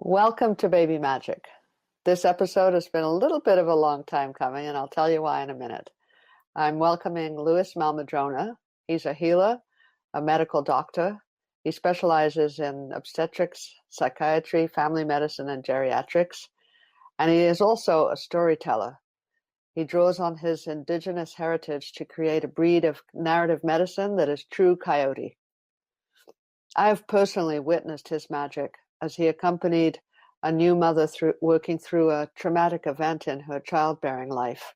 Welcome to Baby Magic. This episode has been a little bit of a long time coming, and I'll tell you why in a minute. I'm welcoming Louis Mehl-Madrona. He's a healer, a medical doctor. He specializes in obstetrics, psychiatry, family medicine, and geriatrics. And he is also a storyteller. He draws on his indigenous heritage to create a breed of narrative medicine that is true coyote. I have personally witnessed his magic as he accompanied a new mother working through a traumatic event in her childbearing life.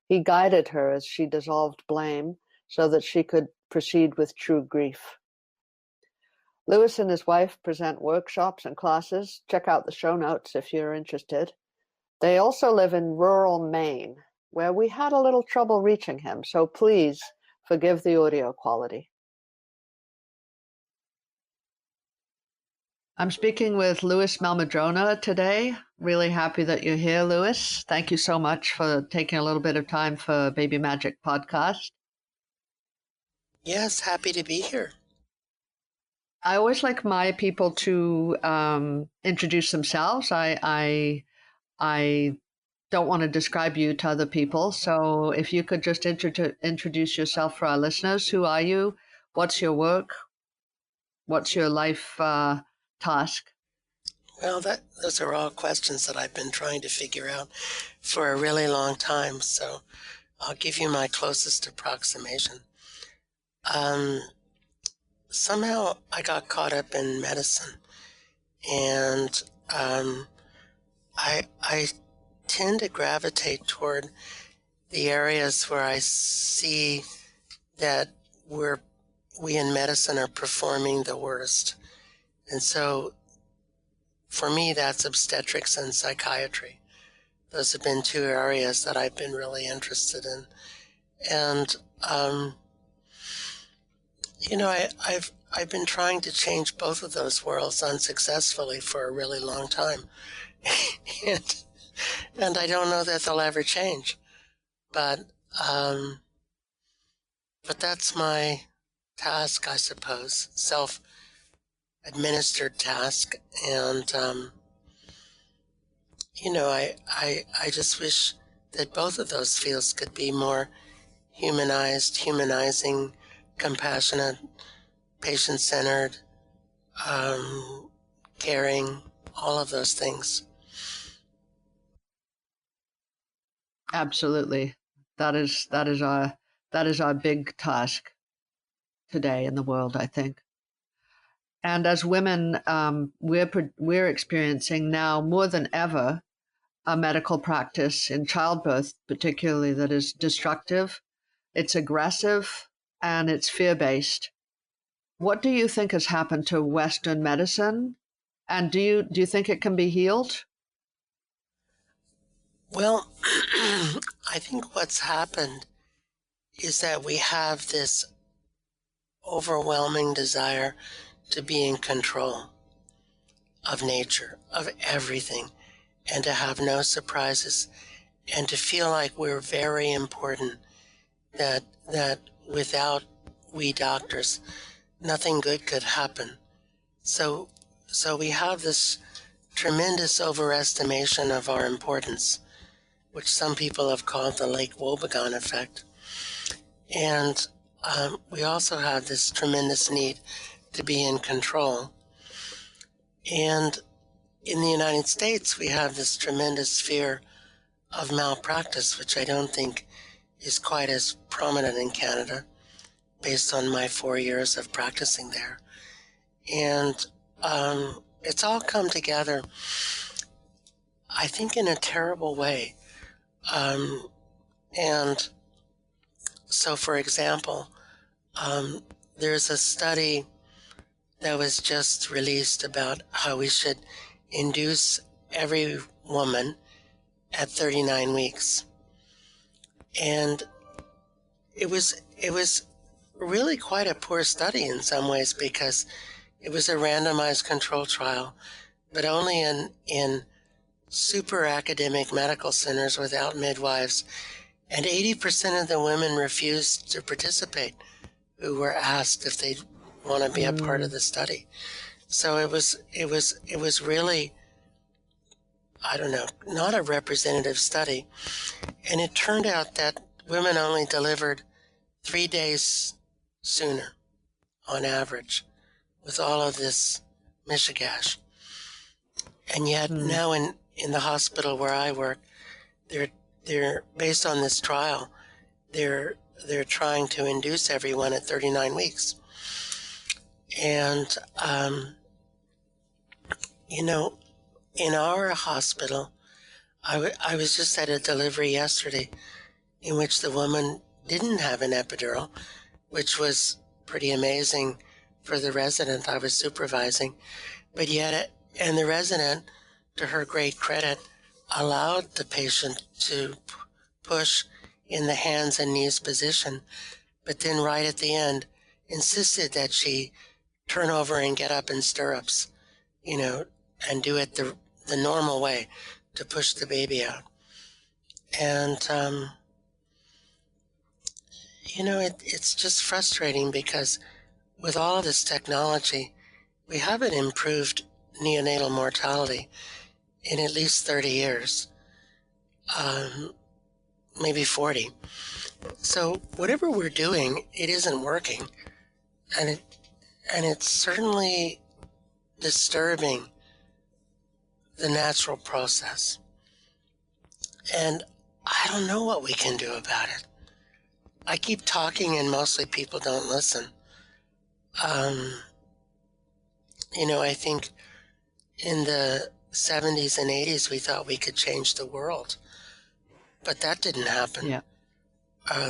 He guided her as she dissolved blame so that she could proceed with true grief. Louis and his wife present workshops and classes. Check out the show notes if you're interested. They also live in rural Maine, where we had a little trouble reaching him, so please forgive the audio quality. I'm speaking with Louis Mehl-Madrona today. Really happy that you're here, Louis. Thank you so much for taking a little bit of time for Baby Magic podcast. Yes, happy to be here. I always like my people to introduce themselves. I don't want to describe you to other people. So if you could just introduce yourself for our listeners. Who are you? What's your work? What's your life task? Well, those are all questions that I've been trying to figure out for a really long time. So I'll give you my closest approximation. Somehow I got caught up in medicine, and I tend to gravitate toward the areas where I see that we in medicine are performing the worst. And so for me, that's obstetrics and psychiatry. Those have been two areas that I've been really interested in. And, I've been trying to change both of those worlds unsuccessfully for a really long time. and I don't know that they'll ever change. But that's my task, I suppose, self-administered task. And, I just wish that both of those fields could be more humanizing, compassionate, patient-centered, caring, all of those things. Absolutely. That is our big task today in the world, I think. And as women, we're experiencing now more than ever a medical practice in childbirth, particularly, that is destructive, it's aggressive, and it's fear-based. What do you think has happened to Western medicine? And do you think it can be healed? Well, I think what's happened is that we have this overwhelming desire to be in control of nature, of everything, and to have no surprises, and to feel like we're very important, that without we doctors, nothing good could happen. So we have this tremendous overestimation of our importance, which some people have called the Lake Wobegon effect. And we also have this tremendous need to be in control. And in the United States, we have this tremendous fear of malpractice, which I don't think is quite as prominent in Canada, based on my 4 years of practicing there. And it's all come together, I think, in a terrible way. And so, for example, there's a study that was just released about how we should induce every woman at 39 weeks. And it was really quite a poor study in some ways, because it was a randomized control trial, but only in super academic medical centers without midwives. And 80% of the women refused to participate who were asked if they'd want to be a part of the study. So it was really I don't know, not a representative study. And it turned out that women only delivered 3 days sooner on average with all of this mishigash. And yet now in the hospital where I work, they're based on this trial, they're trying to induce everyone at 39 weeks. And, in our hospital, I was just at a delivery yesterday in which the woman didn't have an epidural, which was pretty amazing for the resident I was supervising. But yet, and the resident, to her great credit, allowed the patient to push in the hands and knees position, but then right at the end insisted that she turn over and get up in stirrups, and do it the normal way to push the baby out. And, it's just frustrating because with all of this technology, we haven't improved neonatal mortality in at least 30 years, maybe 40. So whatever we're doing, it isn't working. And it's certainly disturbing the natural process. And I don't know what we can do about it. I keep talking and mostly people don't listen. I think in the 70s and 80s we thought we could change the world, but that didn't happen. Yeah.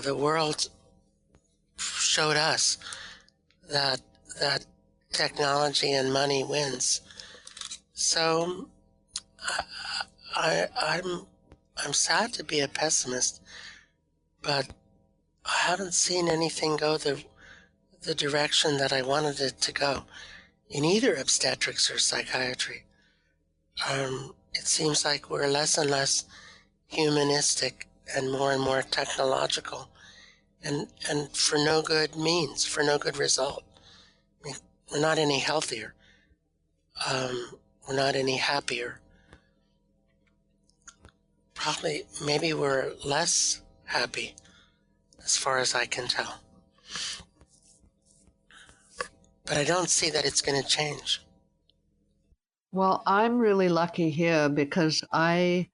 The world showed us that technology and money wins. So I'm sad to be a pessimist, but I haven't seen anything go the direction that I wanted it to go in either obstetrics or psychiatry. It seems like we're less and less humanistic and more technological, and for no good means, for no good result. I mean, we're not any healthier. We're not any happier. Probably, maybe we're less happy, as far as I can tell. But I don't see that it's going to change. Well, I'm really lucky here because I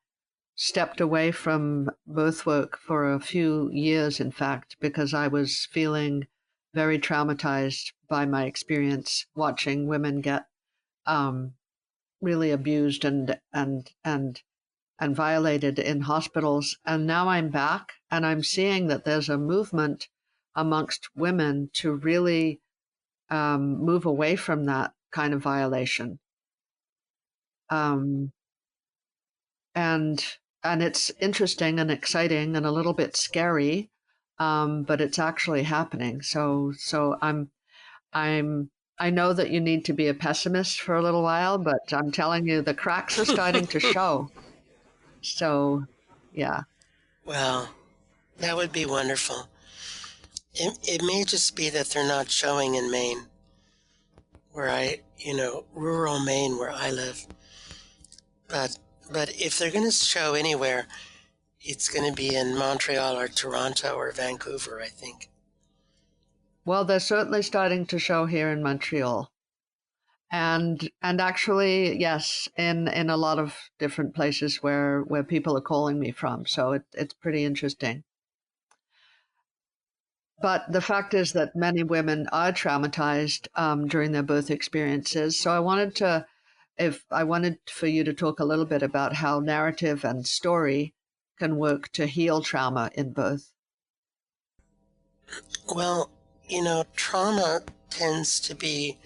stepped away from birth work for a few years, in fact, because I was feeling very traumatized by my experience watching women get really abused and violated in hospitals. And now I'm back and I'm seeing that there's a movement amongst women to really move away from that kind of violation. And it's interesting and exciting and a little bit scary, but it's actually happening. So I know that you need to be a pessimist for a little while, but I'm telling you, the cracks are starting to show. So, yeah. Well, that would be wonderful. It may just be that they're not showing in Maine, where rural Maine where I live. But if they're going to show anywhere, it's going to be in Montreal or Toronto or Vancouver, I think. Well, they're certainly starting to show here in Montreal. And actually, yes, in a lot of different places where people are calling me from. So it's pretty interesting. But the fact is that many women are traumatized during their birth experiences. So I wanted for you to talk a little bit about how narrative and story can work to heal trauma in birth. Well, trauma tends to be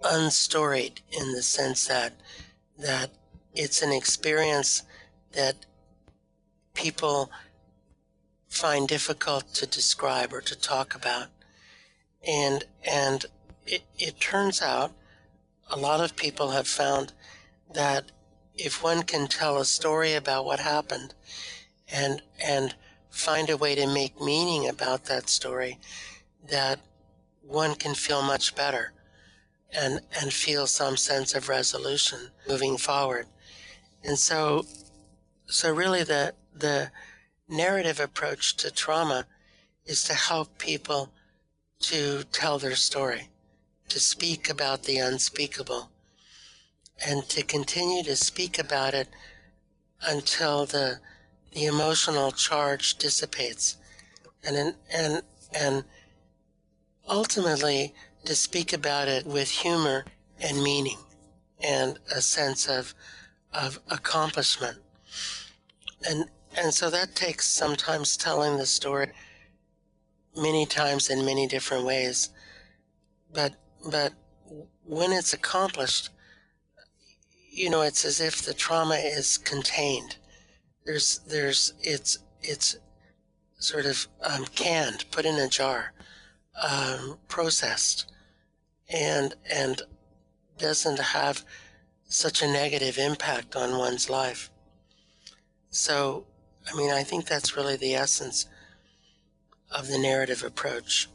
unstoried in the sense that it's an experience that people find difficult to describe or to talk about. And it turns out a lot of people have found that if one can tell a story about what happened and find a way to make meaning about that story, that one can feel much better and feel some sense of resolution moving forward. And so really the narrative approach to trauma is to help people to tell their story, to speak about the unspeakable, and to continue to speak about it until the emotional charge dissipates, and ultimately to speak about it with humor and meaning and a sense of accomplishment. And so that takes sometimes telling the story many times in many different ways. But when it's accomplished, it's as if the trauma is contained. It's sort of canned, put in a jar, processed, and doesn't have such a negative impact on one's life. So, I think that's really the essence of the narrative approach.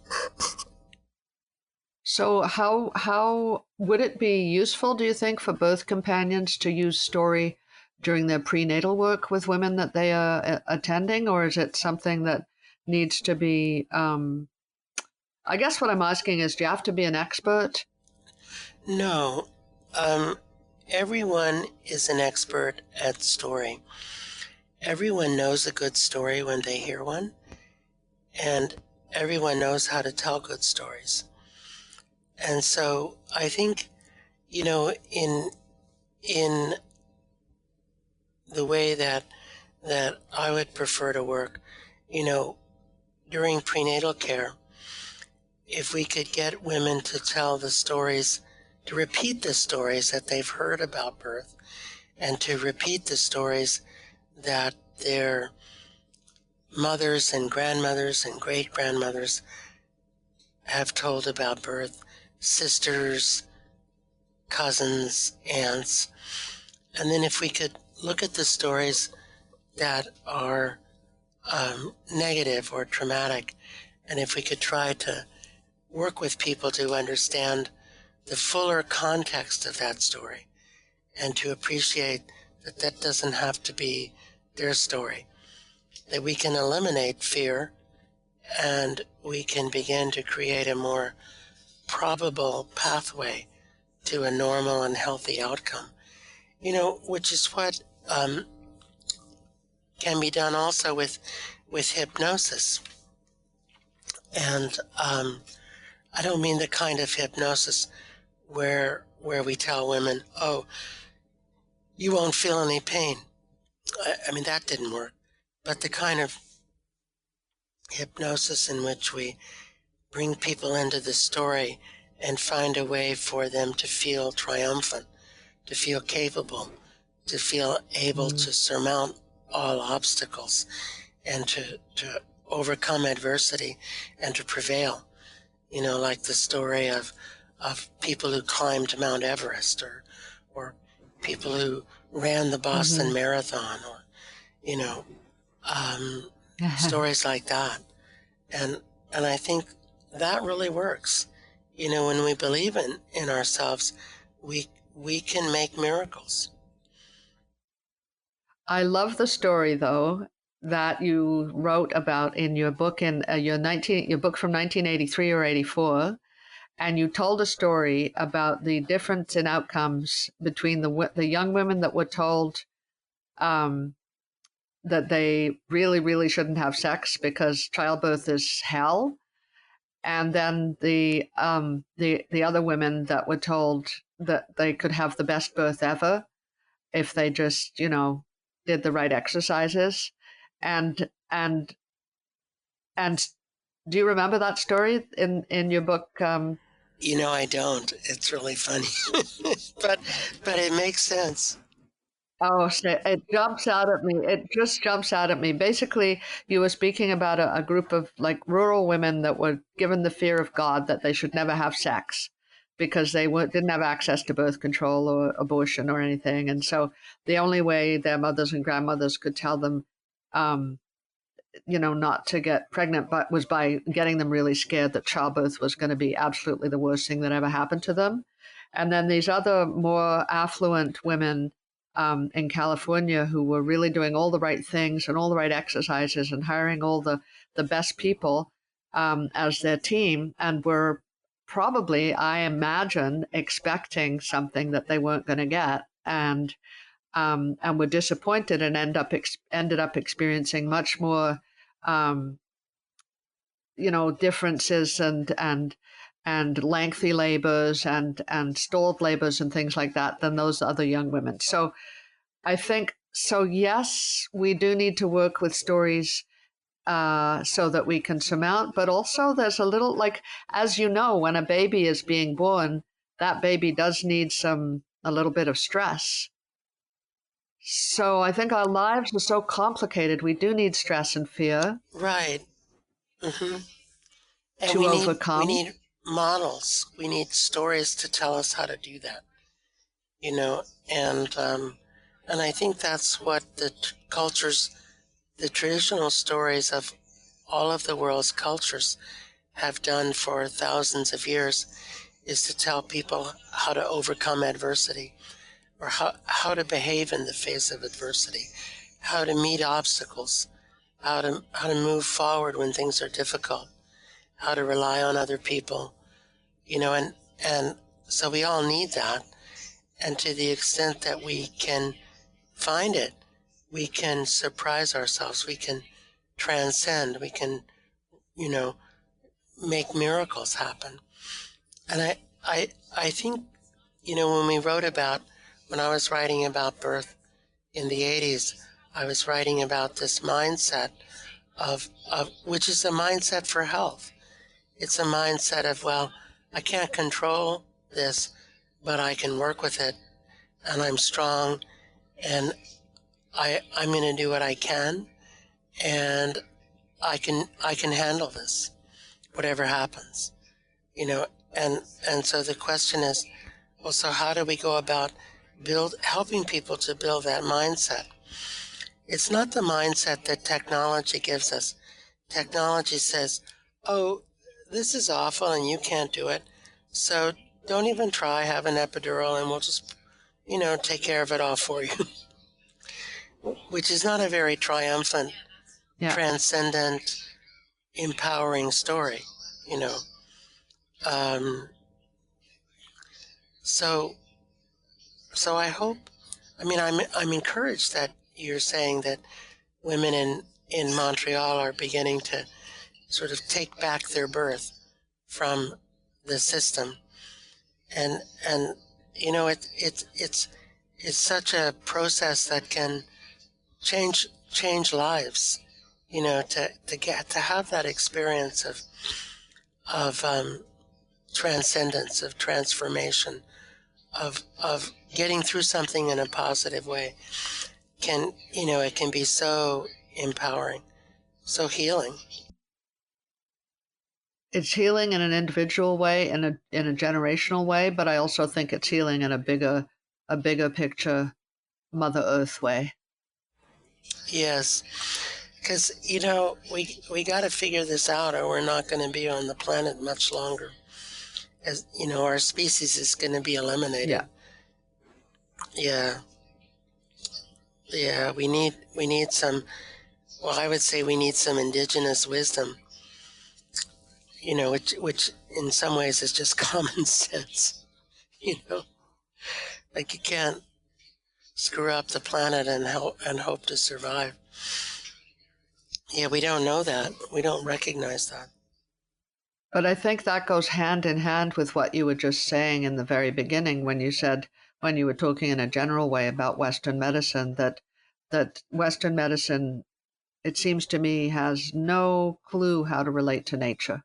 So how would it be useful, do you think, for both companions to use story during their prenatal work with women that they are attending, or is it something that needs to be, I guess what I'm asking is, do you have to be an expert? No. Everyone is an expert at story. Everyone knows a good story when they hear one, and everyone knows how to tell good stories. And so I think, in the way that I would prefer to work, during prenatal care, if we could get women to tell the stories, to repeat the stories that they've heard about birth, and to repeat the stories that their mothers and grandmothers and great-grandmothers have told about birth, sisters, cousins, aunts. And then if we could look at the stories that are negative or traumatic, and if we could try to work with people to understand the fuller context of that story and to appreciate that that doesn't have to be their story, that we can eliminate fear and we can begin to create a more probable pathway to a normal and healthy outcome, which is what can be done also with hypnosis. And I don't mean the kind of hypnosis where we tell women, oh, you won't feel any pain. I mean, that didn't work. But the kind of hypnosis in which we bring people into the story and find a way for them to feel triumphant, to feel capable, to feel able to surmount all obstacles and to overcome adversity and to prevail. Like the story of people who climbed Mount Everest or people who ran the Boston Marathon or, stories like that. And I think that really works. When we believe in ourselves, we can make miracles. I love the story, though, that you wrote about in your book, in your book from 1983 or 84, and you told a story about the difference in outcomes between the young women that were told that they really, really shouldn't have sex because childbirth is hell, and then the other women that were told that they could have the best birth ever if they just did the right exercises, and do you remember that story in your book? I don't. It's really funny, but it makes sense. Oh, so it jumps out at me. It just jumps out at me. Basically, you were speaking about a group of like rural women that were given the fear of God that they should never have sex because they didn't have access to birth control or abortion or anything. And so the only way their mothers and grandmothers could tell them, not to get pregnant, but was by getting them really scared that childbirth was going to be absolutely the worst thing that ever happened to them. And then these other more affluent women in California who were really doing all the right things and all the right exercises and hiring all the best people as their team, and were probably, I imagine, expecting something that they weren't going to get, and were disappointed and ended up experiencing much more, differences and lengthy labors and stalled labors and things like that than those other young women. So I think so. Yes, we do need to work with stories so that we can surmount. But also, there's a little, like, as you know, when a baby is being born, that baby does need a little bit of stress. So I think our lives are so complicated. We do need stress and fear. Right. Mm-hmm. And to overcome. We need models. We need stories to tell us how to do that. And I think that's what the traditional stories of all of the world's cultures have done for thousands of years, is to tell people how to overcome adversity, or how to behave in the face of adversity, how to meet obstacles, how to move forward when things are difficult, how to rely on other people, and so we all need that. And to the extent that we can find it, we can surprise ourselves, we can transcend, we can, make miracles happen. And I think, when I was writing about birth in the 80s, I was writing about this mindset of which is a mindset for health. It's a mindset of, well, I can't control this, but I can work with it, and I'm strong, and I'm going to do what I can, and I can handle this, whatever happens, and so the question is, well, so how do we go about helping people to build that mindset? It's not the mindset that technology gives us. Technology says, oh, this is awful and you can't do it, so don't even try, have an epidural, and we'll just, take care of it all for you. Which is not a very triumphant, transcendent, empowering story, So I hope, I'm encouraged that you're saying that women in Montreal are beginning to sort of take back their birth from the system, and it's such a process that can change lives, to have that experience of transcendence, of transformation, of getting through something in a positive way, it can be so empowering, so healing. It's healing in an individual way, in a generational way, but I also think it's healing in a bigger picture, Mother Earth way. Yes, because we got to figure this out, or we're not going to be on the planet much longer. As our species is going to be eliminated. Yeah. We need some. Well, I would say we need some indigenous wisdom. Which in some ways is just common sense. Like you can't screw up the planet and hope to survive. Yeah, we don't know that. We don't recognize that. But I think that goes hand in hand with what you were just saying in the very beginning when you were talking in a general way about Western medicine, that Western medicine, it seems to me, has no clue how to relate to nature.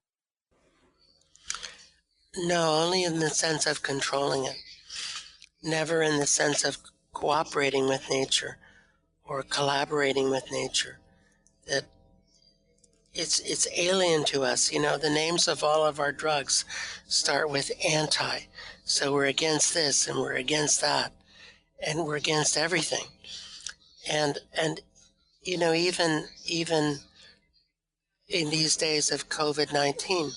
No, only in the sense of controlling it. Never in the sense of cooperating with nature or collaborating with nature. That it's alien to us. The names of all of our drugs start with anti. So we're against this and we're against that and we're against everything. And even in these days of COVID-19,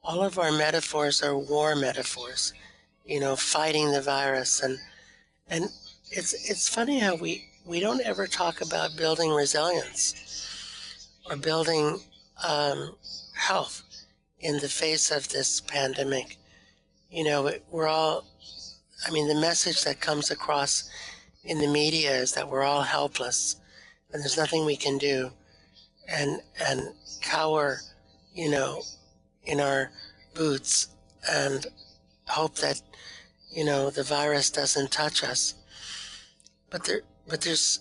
all of our metaphors are war metaphors, fighting the virus. And it's funny how we don't ever talk about building resilience or building health in the face of this pandemic. We're all, I mean, the message that comes across in the media is that we're all helpless and there's nothing we can do, and cower, in our boots and hope that, the virus doesn't touch us. But there's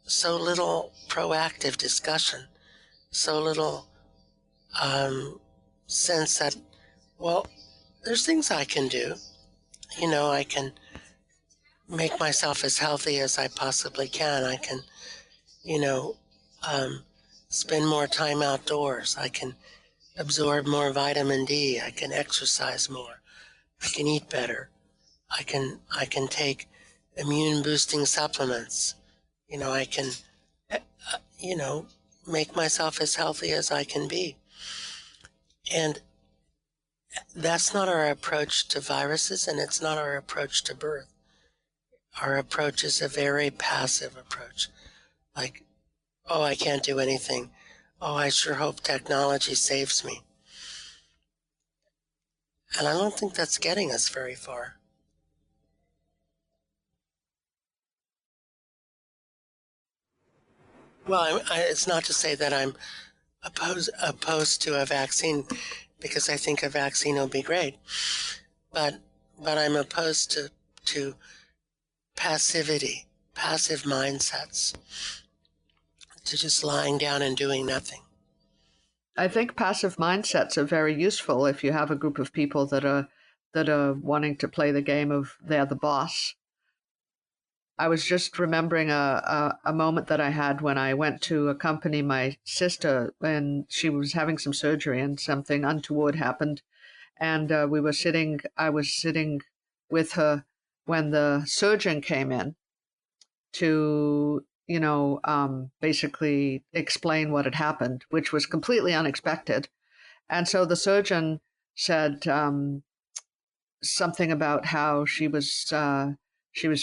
so little proactive discussion, so little sense that, well, there's things I can do. I can make myself as healthy as I possibly can. I can, spend more time outdoors. I can absorb more vitamin D. I can exercise more. I can eat better. I can take immune boosting supplements. I can, make myself as healthy as I can be. And that's not our approach to viruses, and it's not our approach to birth. Our approach is a very passive approach. Like, oh, I can't do anything. Oh, I sure hope technology saves me. And I don't think that's getting us very far. Well, it's not to say that I'm opposed to a vaccine, because I think a vaccine will be great. But I'm opposed to passivity, passive mindsets, to just lying down and doing nothing. I think passive mindsets are very useful if you have a group of people that are wanting to play the game of they're the boss. I was just remembering a moment that I had when I went to accompany my sister when she was having some surgery and something untoward happened. And I was sitting with her when the surgeon came in to, basically explain what had happened, which was completely unexpected. And so the surgeon said something about how she was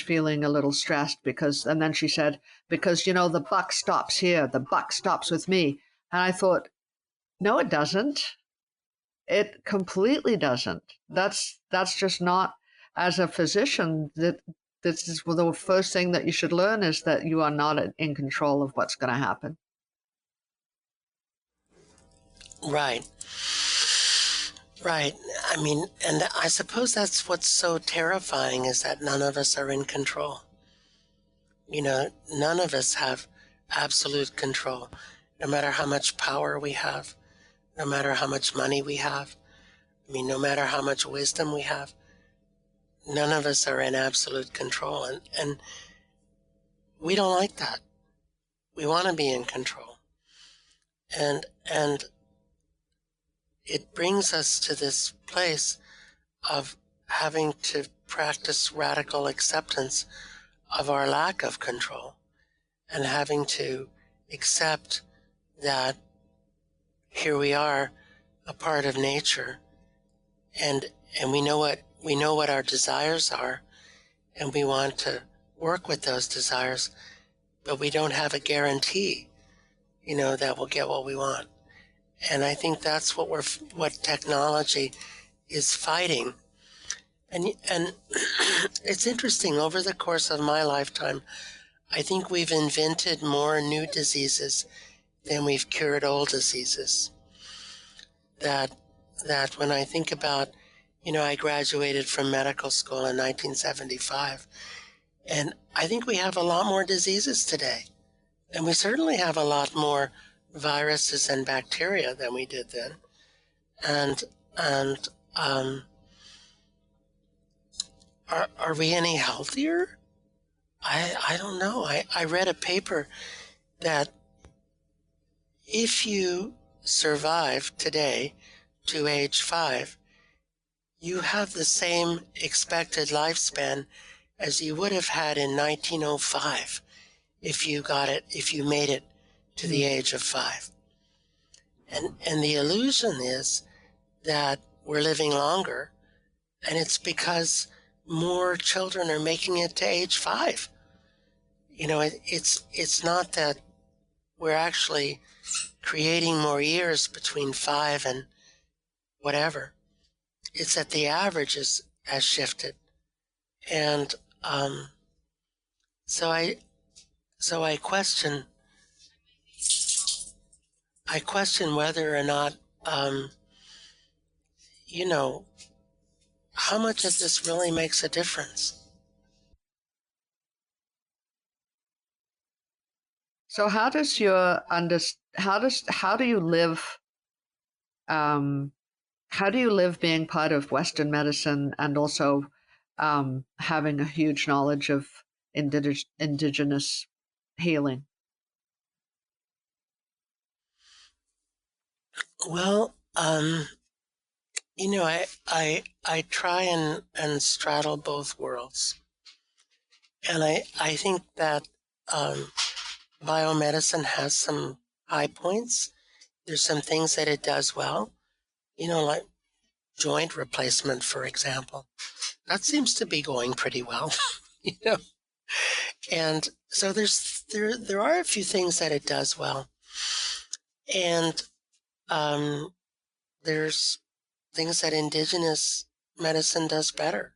feeling a little stressed and then she said, because, the buck stops here, the buck stops with me. And I thought, no, it doesn't. It completely doesn't. That's just not, as a physician, that this is the first thing that you should learn, is that you are not in control of what's going to happen. Right. Right. I mean, and I suppose that's what's so terrifying, is that none of us are in control. None of us have absolute control, no matter how much power we have, no matter how much money we have. I mean, no matter how much wisdom we have, none of us are in absolute control. And we don't like that. We want to be in control. And it brings us to this place of having to practice radical acceptance of our lack of control, and having to accept that here we are, a part of nature, and we know what our desires are, and we want to work with those desires, but we don't have a guarantee, that we'll get what we want. And I think that's what technology is fighting. And it's interesting, over the course of my lifetime, I think we've invented more new diseases than we've cured old diseases. That when I think about, I graduated from medical school in 1975, and I think we have a lot more diseases today. And we certainly have a lot more viruses and bacteria than we did then. And are we any healthier? I don't know. I read a paper that if you survive today to age 5, you have the same expected lifespan as you would have had in 1905 if you made it to the age of 5. And the illusion is that we're living longer, and it's because more children are making it to age 5. It's not that we're actually creating more years between 5 and whatever. It's that the average has shifted. And so I question whether or not you know how much of this really makes a difference. So how do you live how do you live being part of Western medicine and also having a huge knowledge of indigenous healing? Well, I try and straddle both worlds, and I think that biomedicine has some high points. There's some things that it does well, like joint replacement, for example. That seems to be going pretty well, you know. And so there are a few things that it does well, and there's things that indigenous medicine does better.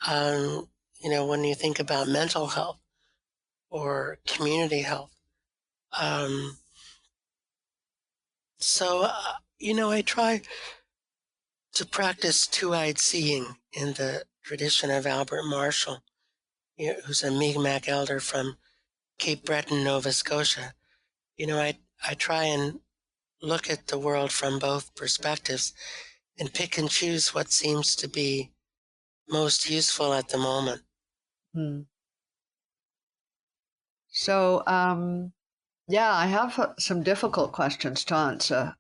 When you think about mental health or community health. Um, I try to practice two-eyed seeing in the tradition of Albert Marshall, who's a Mi'kmaq elder from Cape Breton, Nova Scotia. I try and look at the world from both perspectives and pick and choose what seems to be most useful at the moment. So, I have some difficult questions to answer.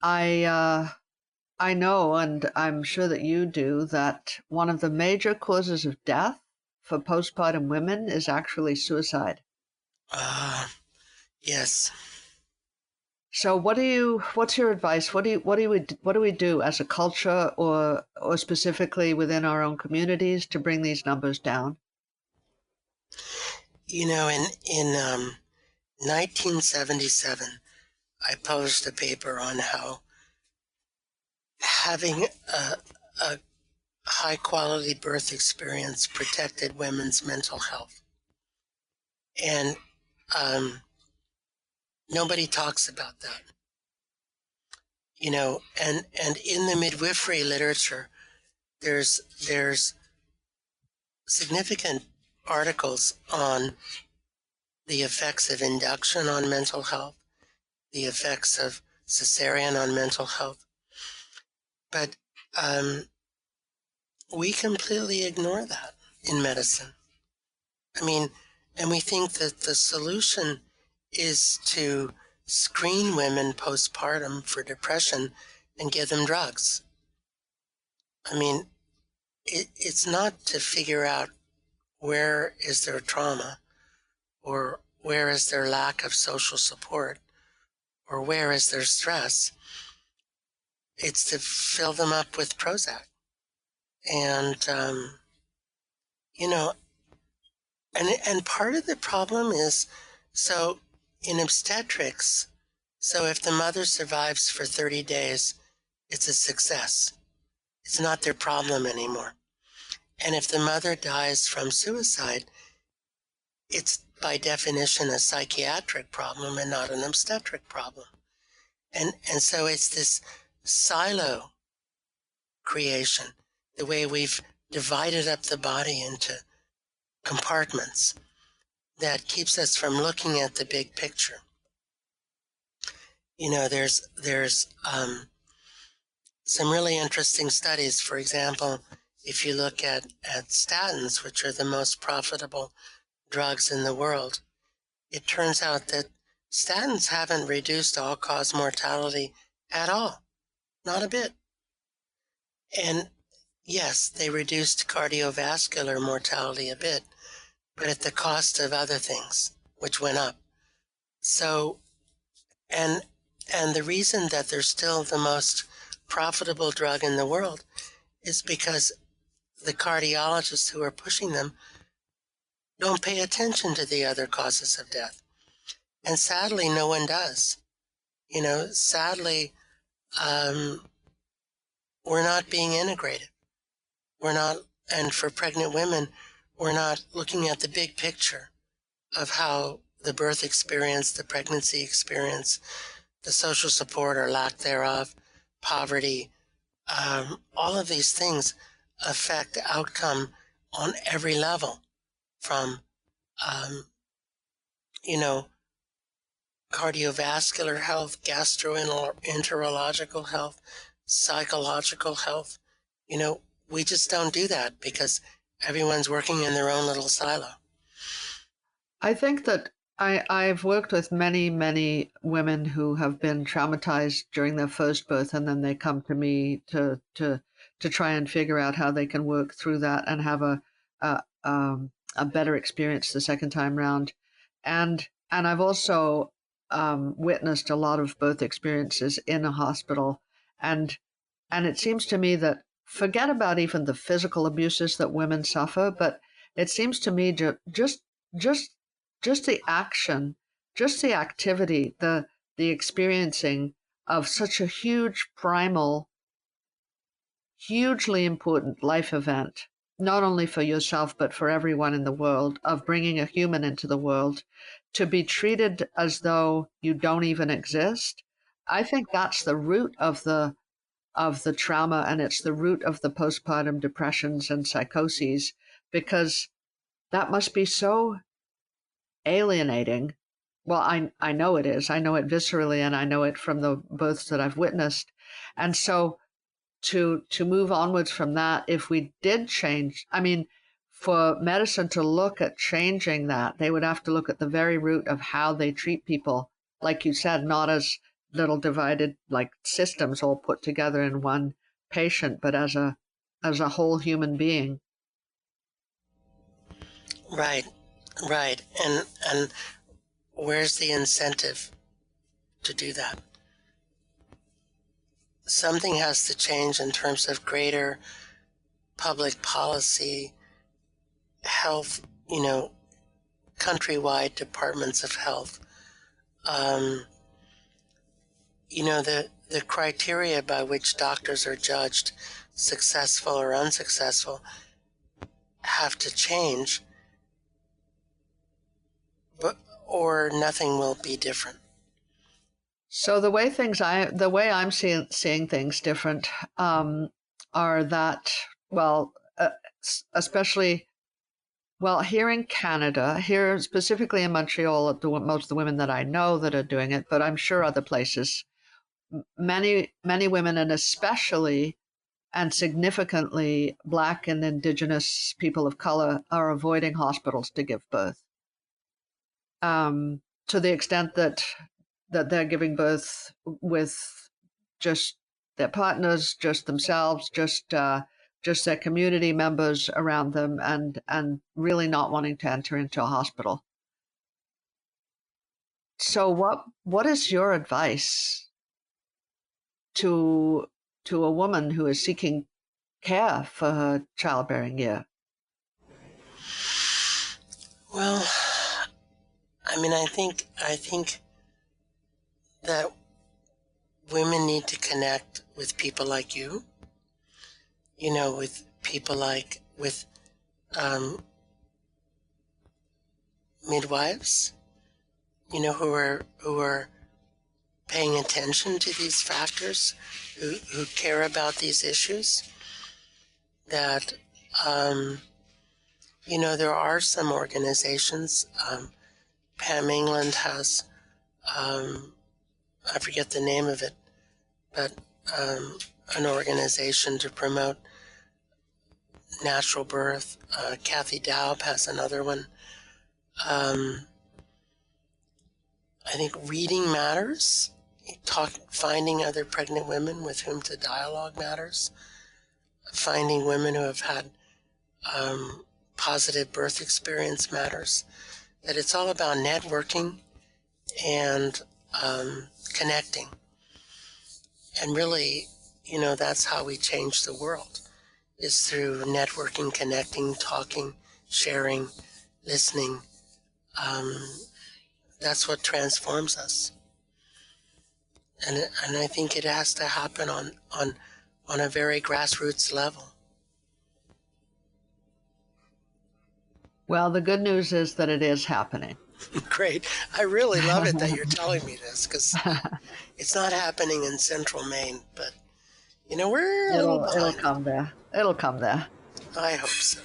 I know, and I'm sure that you do, that one of the major causes of death for postpartum women is actually suicide. Yes. So what's your advice? What do we do as a culture or specifically within our own communities to bring these numbers down? In 1977, I published a paper on how having a high quality birth experience protected women's mental health. And nobody talks about that. And in the midwifery literature, there's significant articles on the effects of induction on mental health, the effects of cesarean on mental health. But we completely ignore that in medicine. And we think that the solution is to screen women postpartum for depression and give them drugs. It's not to figure out where is their trauma or where is their lack of social support or where is their stress. It's to fill them up with Prozac. And, and part of the problem is, so in obstetrics, so if the mother survives for 30 days, it's a success. It's not their problem anymore. And if the mother dies from suicide, it's by definition a psychiatric problem and not an obstetric problem. And so it's this silo creation, the way we've divided up the body into compartments, that keeps us from looking at the big picture. There's some really interesting studies. For example, if you look at statins, which are the most profitable drugs in the world, it turns out that statins haven't reduced all-cause mortality at all, not a bit. And yes, they reduced cardiovascular mortality a bit, but at the cost of other things, which went up. So, and the reason that they're still the most profitable drug in the world is because the cardiologists who are pushing them don't pay attention to the other causes of death. And sadly, no one does. Sadly, we're not being integrated. We're not, and for pregnant women, we're not looking at the big picture of how the birth experience, the pregnancy experience, the social support or lack thereof, poverty, all of these things affect the outcome on every level, from, cardiovascular health, gastroenterological health, psychological health. We just don't do that because everyone's working in their own little silo. I think that I've worked with many, many women who have been traumatized during their first birth, and then they come to me to try and figure out how they can work through that and have a, a better experience the second time round. And I've also witnessed a lot of birth experiences in a hospital, and it seems to me that, forget about even the physical abuses that women suffer, but it seems to me just the action, just the activity, the experiencing of such a huge, primal, hugely important life event, not only for yourself, but for everyone in the world, of bringing a human into the world, to be treated as though you don't even exist. I think that's the root of the trauma, and it's the root of the postpartum depressions and psychoses, because that must be so alienating. Well, I know it is. I know it viscerally, and I know it from the births that I've witnessed. And so to move onwards from that, if we did change, I mean, for medicine to look at changing that, they would have to look at the very root of how they treat people. Like you said, not as little divided like systems all put together in one patient, but as a whole human being. Right. And where's the incentive to do that? Something has to change in terms of greater public policy, health, countrywide departments of health. The criteria by which doctors are judged successful or unsuccessful have to change, or nothing will be different. So the way I'm seeing things different are that, well, especially, well, here in Canada, here specifically in Montreal, most of the women that I know that are doing it, but I'm sure other places, many women, and especially and significantly Black and Indigenous people of color, are avoiding hospitals to give birth. To the extent that they're giving birth with just their partners, just themselves, just their community members around them, and really not wanting to enter into a hospital. So what is your advice to a woman who is seeking care for her childbearing year? Well, I think that women need to connect with people like you, with people with midwives, who are paying attention to these factors, who care about these issues. That, there are some organizations. Pam England has, I forget the name of it, but an organization to promote natural birth. Kathy Daub has another one. I think reading matters. Finding other pregnant women with whom to dialogue matters. Finding women who have had positive birth experience matters. That it's all about networking and connecting. And really, that's how we change the world, is through networking, connecting, talking, sharing, listening. That's what transforms us. And I think it has to happen on a very grassroots level. Well, the good news is that it is happening. Great. I really love it that you're telling me this, because it's not happening in central Maine, but, we're a little behind. It'll come there. It'll come there. I hope so.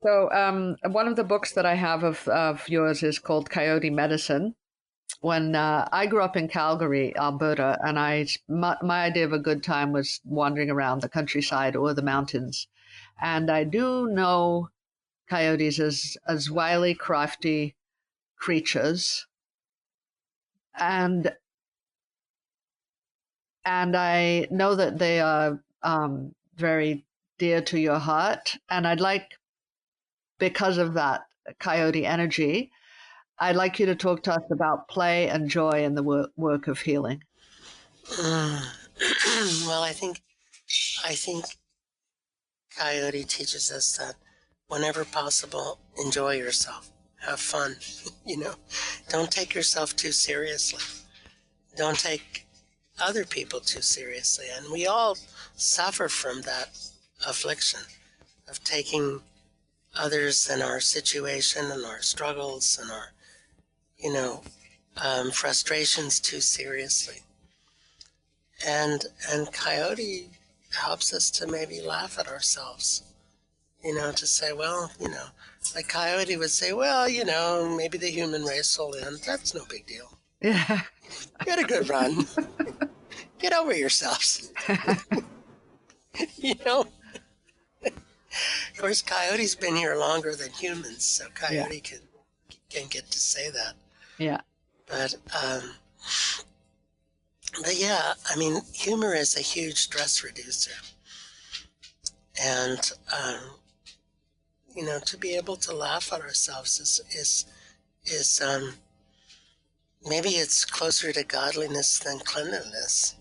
So one of the books that I have of yours is called Coyote Medicine. When I grew up in Calgary, Alberta, and my idea of a good time was wandering around the countryside or the mountains. And I do know coyotes as wily, crafty creatures. And I know that they are very dear to your heart. And I'd like, because of that coyote energy, I'd like you to talk to us about play and joy in the work of healing. Well, I think Coyote teaches us that whenever possible, enjoy yourself, have fun. Don't take yourself too seriously. Don't take other people too seriously. And we all suffer from that affliction of taking others and our situation and our struggles and our frustrations too seriously. And Coyote helps us to maybe laugh at ourselves, to say, well, like Coyote would say, well, maybe the human race will end. That's no big deal. Yeah. You had a good run. Get over yourselves. Of course, Coyote's been here longer than humans, so Coyote can get to say that. Yeah. But yeah, I mean, humor is a huge stress reducer. And, to be able to laugh at ourselves is maybe it's closer to godliness than cleanliness.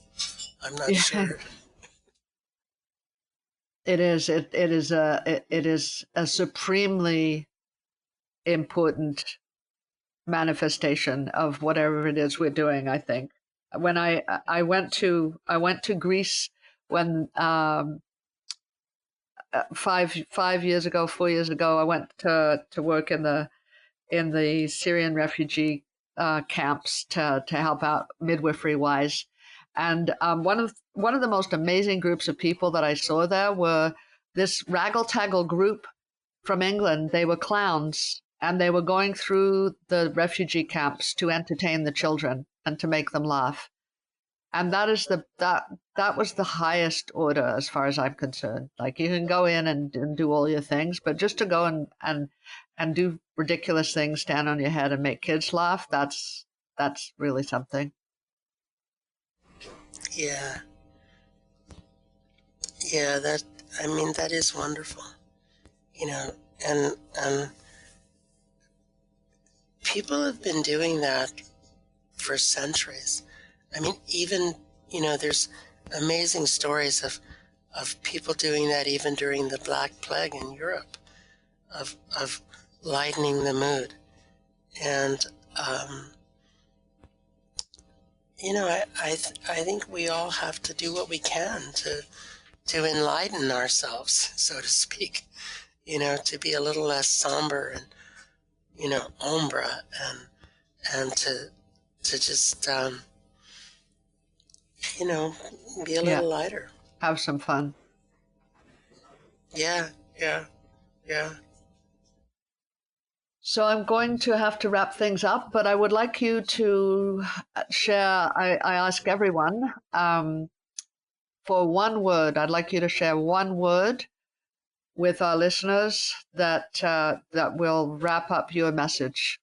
I'm not sure. It is. It is a supremely important manifestation of whatever it is we're doing. I think when I went to Greece when 5 years ago, 4 years ago, I went to work in the Syrian refugee camps to help out midwifery wise. And one of the most amazing groups of people that I saw there were this Raggle Taggle group from England. They were clowns, and they were going through the refugee camps to entertain the children and to make them laugh. And that was the highest order as far as I'm concerned. Like, you can go in and do all your things, but just to go and do ridiculous things, stand on your head and make kids laugh, that's really something. Yeah, that is wonderful, and people have been doing that for centuries. I mean, even, there's amazing stories of people doing that even during the Black Plague in Europe, of lightening the mood. And, I think we all have to do what we can to enlighten ourselves, so to speak, to be a little less somber and, ombre, and to just, be a little lighter. Have some fun. Yeah. So I'm going to have to wrap things up, but I would like you to share, I ask everyone, for one word, I'd like you to share one word with our listeners that will wrap up your message.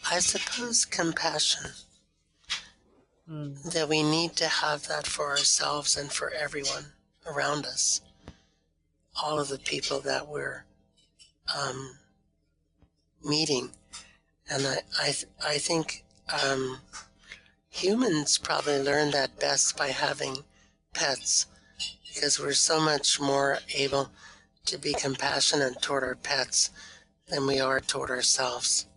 I suppose compassion. That we need to have that for ourselves and for everyone around us. All of the people that we're meeting. And I think humans probably learn that best by having pets, because we're so much more able to be compassionate toward our pets than we are toward ourselves.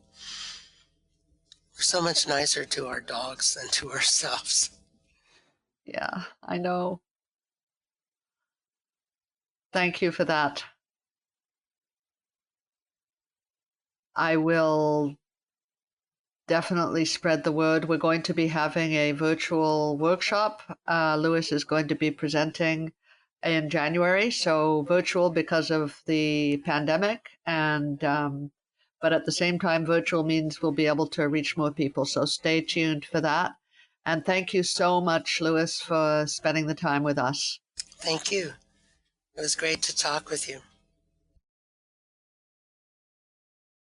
We're so much nicer to our dogs than to ourselves. Yeah, I know. Thank you for that. I will definitely spread the word. We're going to be having a virtual workshop. Louis is going to be presenting in January, so virtual because of the pandemic, and but at the same time, virtual means we'll be able to reach more people. So stay tuned for that. And thank you so much, Louis, for spending the time with us. Thank you. It was great to talk with you.